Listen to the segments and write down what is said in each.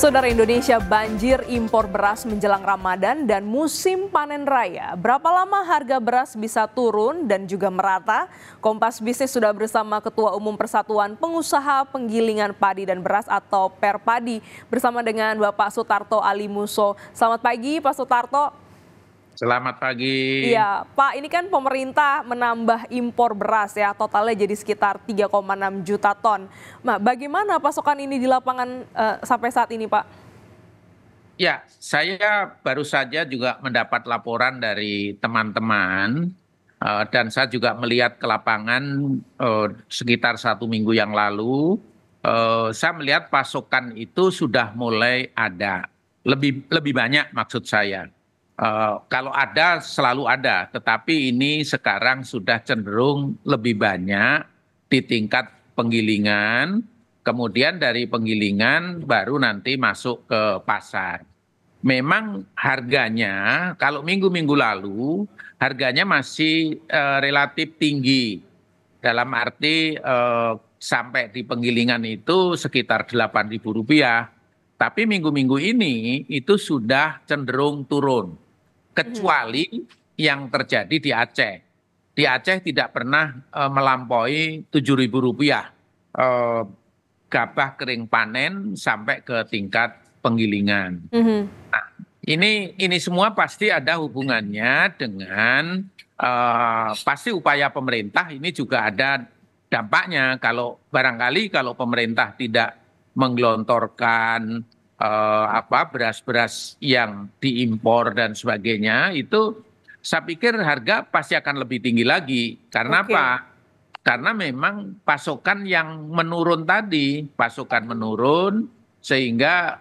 Saudara, Indonesia banjir impor beras menjelang Ramadan dan musim panen raya. Berapa lama harga beras bisa turun dan juga merata? Kompas Bisnis sudah bersama Ketua Umum Persatuan Pengusaha Penggilingan Padi dan Beras atau Perpadi bersama dengan Bapak Sutarto Alimuso. Selamat pagi Pak Sutarto. Selamat pagi. Iya, Pak, ini kan pemerintah menambah impor beras ya, totalnya jadi sekitar 3,6 juta ton. Nah, bagaimana pasokan ini di lapangan sampai saat ini, Pak? Ya, saya baru saja juga mendapat laporan dari teman-teman dan saya juga melihat ke lapangan sekitar 1 minggu yang lalu. Saya melihat pasokan itu sudah mulai ada, lebih banyak maksud saya. Kalau ada selalu ada, tetapi ini sekarang sudah cenderung lebih banyak di tingkat penggilingan, kemudian dari penggilingan baru nanti masuk ke pasar. Memang harganya kalau minggu-minggu lalu harganya masih relatif tinggi, dalam arti sampai di penggilingan itu sekitar Rp8.000. Tapi minggu-minggu ini itu sudah cenderung turun, kecuali yang terjadi di Aceh. Di Aceh tidak pernah melampaui Rp7.000 gabah kering panen sampai ke tingkat penggilingan. Nah, ini semua pasti ada hubungannya dengan pasti upaya pemerintah, ini juga ada dampaknya. Kalau barangkali kalau pemerintah tidak menggelontorkan beras-beras yang diimpor dan sebagainya, itu saya pikir harga pasti akan lebih tinggi lagi. Karena Oke. apa? Karena memang pasokan yang menurun tadi, pasokan menurun sehingga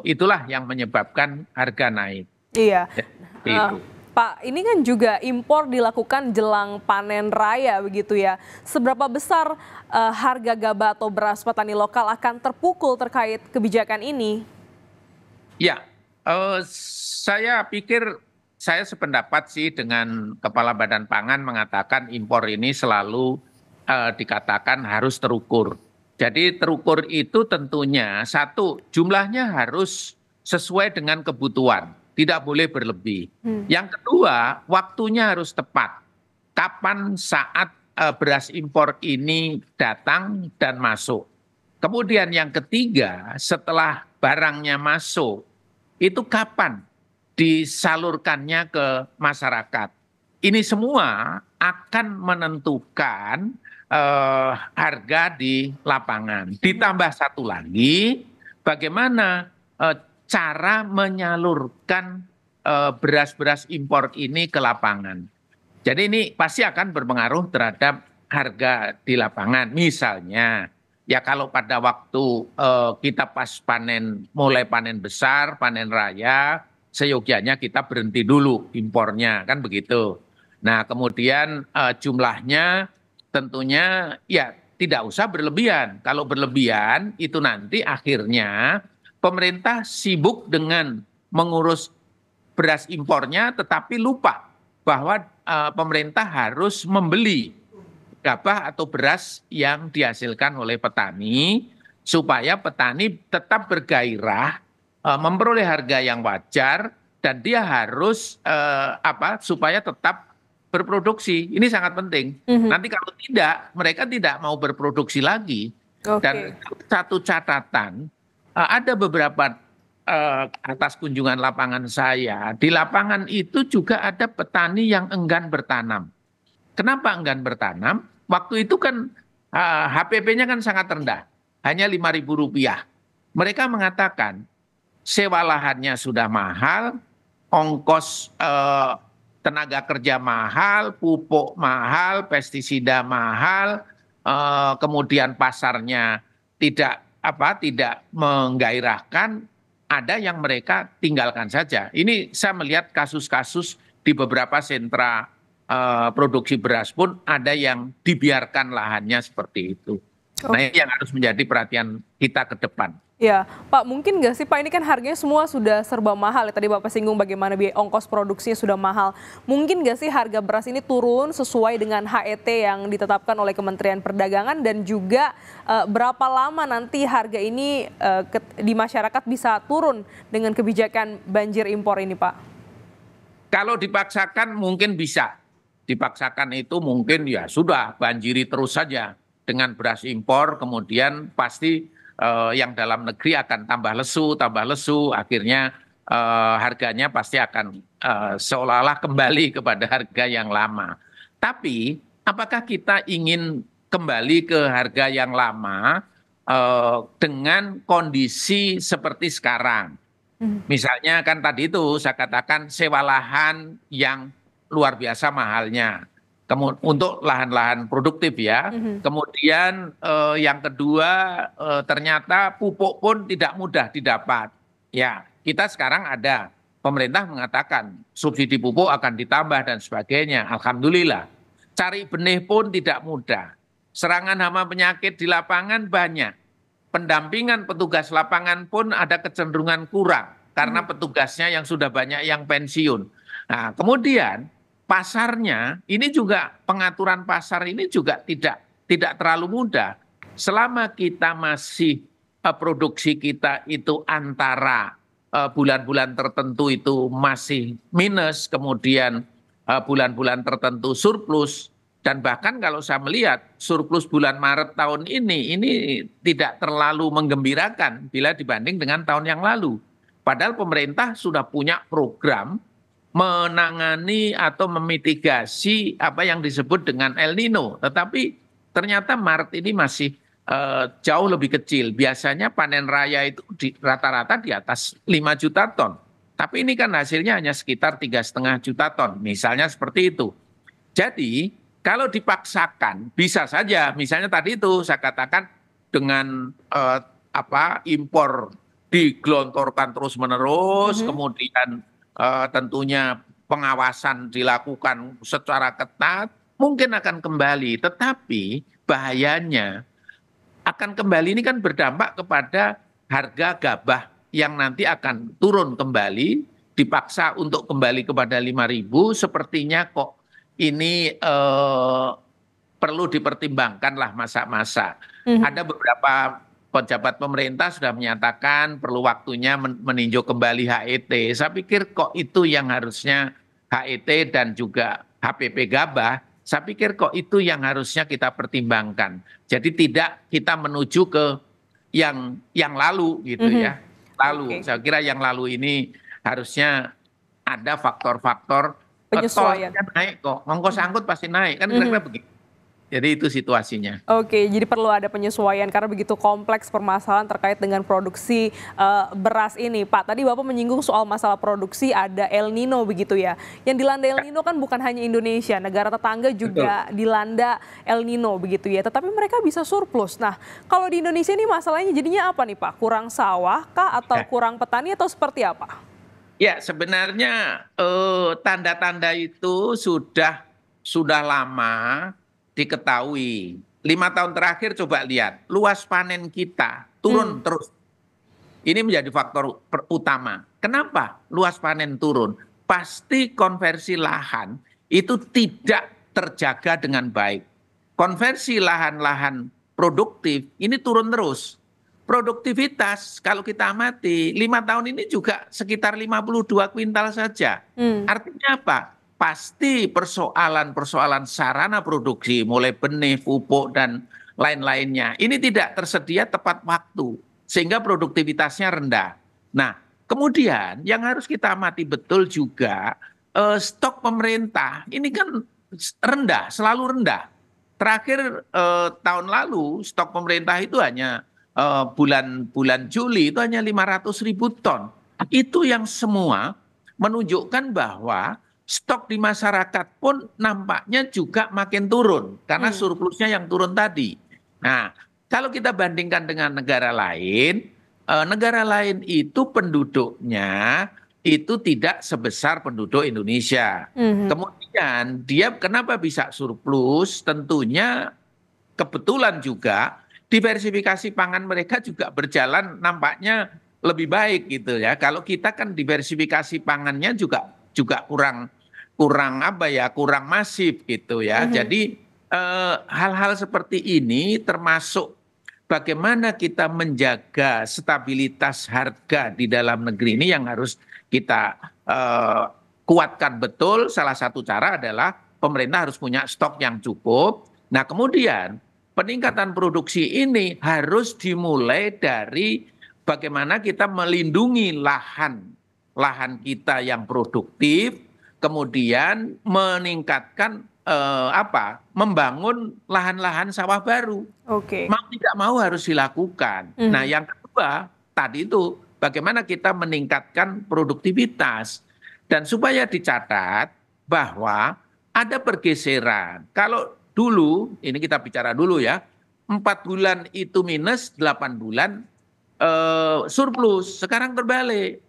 itulah yang menyebabkan harga naik. Iya. Ya, seperti Eh, itu. Pak, ini kan juga impor dilakukan jelang panen raya begitu ya. Seberapa besar harga gabah atau beras petani lokal akan terpukul terkait kebijakan ini? Ya, saya pikir saya sependapat sih dengan Kepala Badan Pangan mengatakan impor ini selalu dikatakan harus terukur. Jadi terukur itu tentunya satu, jumlahnya harus sesuai dengan kebutuhan, tidak boleh berlebih. Yang kedua, waktunya harus tepat. Kapan saat beras impor ini datang dan masuk. Kemudian yang ketiga, setelah barangnya masuk, itu kapan disalurkannya ke masyarakat. Ini semua akan menentukan harga di lapangan. Ditambah satu lagi, bagaimana cara menyalurkan beras-beras impor ini ke lapangan. Jadi ini pasti akan berpengaruh terhadap harga di lapangan. Misalnya, ya kalau pada waktu kita pas panen, mulai panen besar, panen raya, seyogianya kita berhenti dulu impornya, kan begitu. Nah, kemudian jumlahnya tentunya ya tidak usah berlebihan. Kalau berlebihan itu nanti akhirnya pemerintah sibuk dengan mengurus beras impornya, tetapi lupa bahwa pemerintah harus membeli gabah atau beras yang dihasilkan oleh petani supaya petani tetap bergairah memperoleh harga yang wajar dan dia harus supaya tetap berproduksi. Ini sangat penting. Nanti kalau tidak, mereka tidak mau berproduksi lagi. Dan Oke. satu catatan, ada beberapa atas kunjungan lapangan saya, di lapangan itu juga ada petani yang enggan bertanam. Kenapa enggan bertanam? Waktu itu kan HPP-nya kan sangat rendah, hanya Rp5.000. Mereka mengatakan sewa lahannya sudah mahal, ongkos tenaga kerja mahal, pupuk mahal, pestisida mahal, kemudian pasarnya tidak menggairahkan, ada yang mereka tinggalkan saja. Ini saya melihat kasus-kasus di beberapa sentra produksi beras pun ada yang dibiarkan lahannya seperti itu. Nah, ini yang harus menjadi perhatian kita ke depan. Ya, Pak, mungkin nggak sih Pak, ini kan harganya semua sudah serba mahal ya. Tadi Bapak singgung bagaimana biaya ongkos produksinya sudah mahal. Mungkin nggak sih harga beras ini turun sesuai dengan HET yang ditetapkan oleh Kementerian Perdagangan, dan juga berapa lama nanti harga ini di masyarakat bisa turun dengan kebijakan banjir impor ini, Pak? Kalau dipaksakan mungkin bisa. Dipaksakan itu mungkin ya sudah banjiri terus saja dengan beras impor, kemudian pasti yang dalam negeri akan tambah lesu, akhirnya harganya pasti akan seolah-olah kembali kepada harga yang lama. Tapi apakah kita ingin kembali ke harga yang lama dengan kondisi seperti sekarang? Misalnya kan tadi itu saya katakan sewa lahan yang luar biasa mahalnya. Untuk lahan-lahan produktif ya. Kemudian yang kedua ternyata pupuk pun tidak mudah didapat. Ya, kita sekarang ada pemerintah mengatakan subsidi pupuk akan ditambah dan sebagainya. Alhamdulillah. Cari benih pun tidak mudah. Serangan hama penyakit di lapangan banyak. Pendampingan petugas lapangan pun ada kecenderungan kurang karena petugasnya yang sudah banyak yang pensiun. Nah, kemudian pasarnya ini juga pengaturan pasar ini juga tidak terlalu mudah. Selama kita masih produksi kita itu antara bulan-bulan tertentu itu masih minus, kemudian bulan-bulan tertentu surplus. Dan bahkan kalau saya melihat surplus bulan Maret tahun ini tidak terlalu menggembirakan bila dibanding dengan tahun yang lalu. Padahal pemerintah sudah punya program menangani atau memitigasi apa yang disebut dengan El Nino. Tetapi ternyata Maret ini masih jauh lebih kecil. Biasanya panen raya itu rata-rata di atas 5 juta ton. Tapi ini kan hasilnya hanya sekitar 3,5 juta ton. Misalnya seperti itu. Jadi kalau dipaksakan bisa saja, misalnya tadi itu saya katakan dengan impor digelontorkan terus-menerus, kemudian tentunya pengawasan dilakukan secara ketat, mungkin akan kembali. Tetapi bahayanya akan kembali ini kan berdampak kepada harga gabah yang nanti akan turun kembali, dipaksa untuk kembali kepada 5.000, sepertinya kok ini perlu dipertimbangkanlah masa-masa. Ada beberapa pejabat pemerintah sudah menyatakan perlu waktunya meninjau kembali HET. Saya pikir kok itu yang harusnya HET dan juga HPP Gabah, saya pikir kok itu yang harusnya kita pertimbangkan. Jadi tidak kita menuju ke yang lalu gitu ya. Lalu, saya kira yang lalu ini harusnya ada faktor-faktor Penyesuaian. tolnya naik kok, ongkos angkut pasti naik, kan kira-kira begitu. Jadi itu situasinya. Oke, jadi perlu ada penyesuaian karena begitu kompleks permasalahan terkait dengan produksi beras ini. Pak, tadi Bapak menyinggung soal masalah produksi, ada El Nino begitu ya. Yang dilanda El Nino kan bukan hanya Indonesia, negara tetangga juga dilanda El Nino begitu ya. Tetapi mereka bisa surplus. Nah, kalau di Indonesia ini masalahnya jadinya apa nih Pak? Kurang sawah kah atau kurang petani atau seperti apa? Ya, sebenarnya tanda-tanda itu sudah lama diketahui. 5 tahun terakhir coba lihat, luas panen kita turun terus. Ini menjadi faktor utama. Kenapa luas panen turun? Pasti konversi lahan itu tidak terjaga dengan baik. Konversi lahan-lahan produktif ini turun terus. Produktivitas kalau kita amati 5 tahun ini juga sekitar 52 kuintal saja. Artinya apa? Pasti persoalan-persoalan sarana produksi mulai benih, pupuk dan lain-lainnya ini tidak tersedia tepat waktu sehingga produktivitasnya rendah. Nah, kemudian yang harus kita amati betul juga stok pemerintah ini kan rendah, selalu rendah. Terakhir tahun lalu stok pemerintah itu hanya bulan Juli itu hanya 500.000 ton. Itu yang semua menunjukkan bahwa stok di masyarakat pun nampaknya juga makin turun karena surplusnya yang turun tadi. Nah, kalau kita bandingkan dengan negara lain itu penduduknya itu tidak sebesar penduduk Indonesia. Kemudian dia kenapa bisa surplus? Tentunya kebetulan juga diversifikasi pangan mereka juga berjalan nampaknya lebih baik gitu ya. Kalau kita kan diversifikasi pangannya juga kurang kurang apa ya, kurang masif gitu ya. Mhm. Jadi hal-hal seperti ini termasuk bagaimana kita menjaga stabilitas harga di dalam negeri ini yang harus kita kuatkan betul. Salah satu cara adalah pemerintah harus punya stok yang cukup. Nah, kemudian peningkatan produksi ini harus dimulai dari bagaimana kita melindungi lahan kita yang produktif, kemudian meningkatkan membangun lahan-lahan sawah baru. Oke. Mau tidak mau harus dilakukan. Nah, Mhm. yang kedua tadi itu bagaimana kita meningkatkan produktivitas dan supaya dicatat bahwa ada pergeseran. Kalau dulu, ini kita bicara dulu ya, 4 bulan itu minus, 8 bulan surplus. Sekarang terbalik,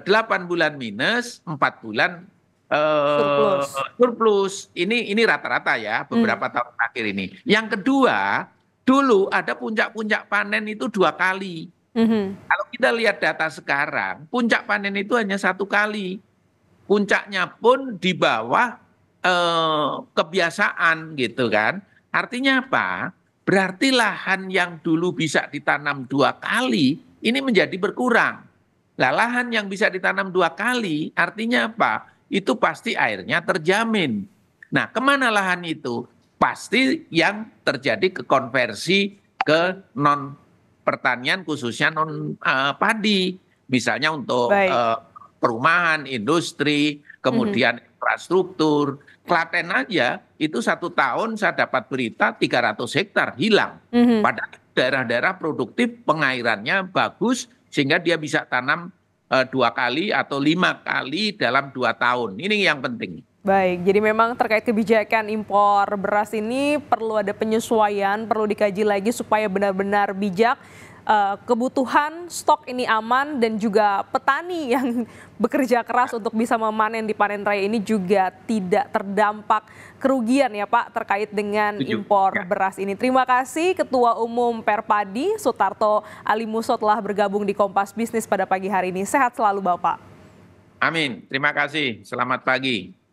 8 bulan minus, 4 bulan Surplus. surplus. Ini rata-rata ya, Mmm. beberapa tahun terakhir ini. Yang kedua, dulu ada puncak-puncak panen itu 2 kali. Mhm. Kalau kita lihat data sekarang, puncak panen itu hanya 1 kali. Puncaknya pun di bawah kebiasaan gitu kan. Artinya apa? Berarti lahan yang dulu bisa ditanam 2 kali, ini menjadi berkurang. Nah, lahan yang bisa ditanam 2 kali, artinya apa? Itu pasti airnya terjamin. Nah, kemana lahan itu? Pasti yang terjadi ke konversi ke non pertanian khususnya non padi. Misalnya untuk Baik. perumahan, industri, Mhm. kemudian infrastruktur. Klaten aja itu 1 tahun saya dapat berita 300 hektar hilang. Mhm. Padahal daerah-daerah produktif pengairannya bagus sehingga dia bisa tanam 2 kali atau 5 kali dalam 2 tahun. Ini yang penting. Baik, jadi memang terkait kebijakan impor beras ini perlu ada penyesuaian, perlu dikaji lagi supaya benar-benar bijak, kebutuhan stok ini aman dan juga petani yang bekerja keras untuk bisa memanen di panen raya ini juga tidak terdampak kerugian ya Pak terkait dengan Setuju. impor Ya. beras ini. Terima kasih Ketua Umum Perpadi Sutarto Alimuso telah bergabung di Kompas Bisnis pada pagi hari ini. Sehat selalu Bapak. Amin. Terima kasih. Selamat pagi.